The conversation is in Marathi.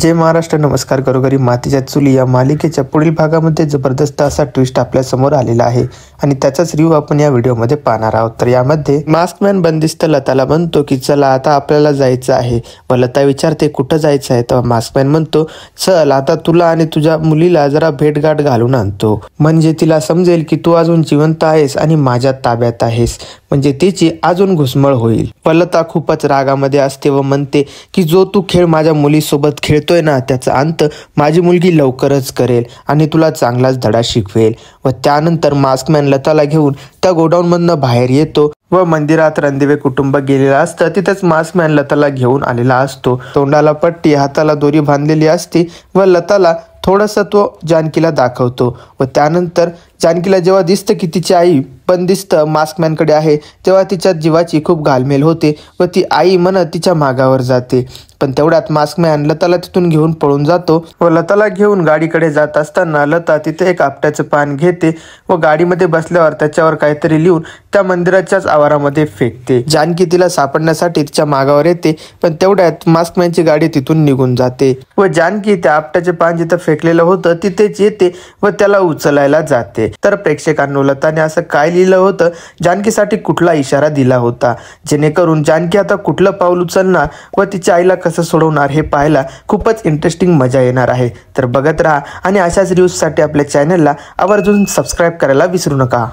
जय महाराष्ट्र. नमस्कार. घरोघरी मातीच्या चुली या मालिकेच्या पुढील भागामध्ये जबरदस्त असा ट्विस्ट आपल्या समोर आलेला आहे आणि त्याचाच रिव्ह्यू आपण या व्हिडिओमध्ये पाहणार आहोत. तर यामध्ये मास्कमॅन बंदिस्त लताला म्हणतो की चला आता आपल्याला जायचं आहे व लता विचारते कुठं जायचं आहे. तर मास्कमॅन म्हणतो चल आता तुला आणि तुझ्या मुलीला जरा भेटगाठ घालून आणतो, म्हणजे तिला समजेल की तू अजून जिवंत आहेस आणि माझ्या ताब्यात आहेस, म्हणजे तिची अजून घुसमळ होईल. व लता खूपच रागामध्ये असते व म्हणते की जो तू खेळ माझ्या मुलीसोबत खेळतोय ना त्याचा अंत माझी मुलगी लवकरच करेल आणि तुला चांगलाच धडा शिकवेल. व त्यानंतर मास्कमॅन लताला घेऊन त्या गोडाऊन मधनं बाहेर येतो व मंदिरात रणदिवे कुटुंब गेलेलं असतं. तिथेच मास्कमॅन लताला घेऊन आलेला असतो. तोंडाला पट्टी, हाताला दोरी बांधलेली असते व लताला थोडंसं तो जानकीला दाखवतो. व त्यानंतर जानकीला जेव्हा दिसतं की तिची आई पण दिसतं मास्कमॅनकडे आहे तेव्हा तिच्या जीवाची खूप घालमेल होते व ती आई म्हणत तिच्या मागावर जाते. पण तेवढ्यात मास्कमॅन लताला तिथून घेऊन पळून जातो व लताला घेऊन गाडीकडे जात असताना लता तिथे एक आपट्याचं पान घेते व गाडीमध्ये बसल्यावर त्याच्यावर काहीतरी लिहून त्या मंदिराच्याच आवारामध्ये फेकते. जानकी तिला सापडण्यासाठी तिच्या मागावर येते पण तेवढ्यात मास्कमॅनची गाडी तिथून निघून जाते व जानकी त्या आपट्याचे पान जिथं फेकलेलं होतं तिथेच येते व त्याला उचलायला जाते. तर प्रेक्षकांनो लताने असं काय लिहिलं होतं, जानकीसाठी कुठला इशारा दिला होता, जेणेकरून जानकी आता कुठलं पाऊल उचलणार व तिच्या आईला कसं सोडवणार हे पाहायला खूपच इंटरेस्टिंग मजा येणार आहे. तर बघत राहा आणि अशाच न्यूजसाठी आपल्या चॅनलला आवर्जून सबस्क्राईब करायला विसरू नका.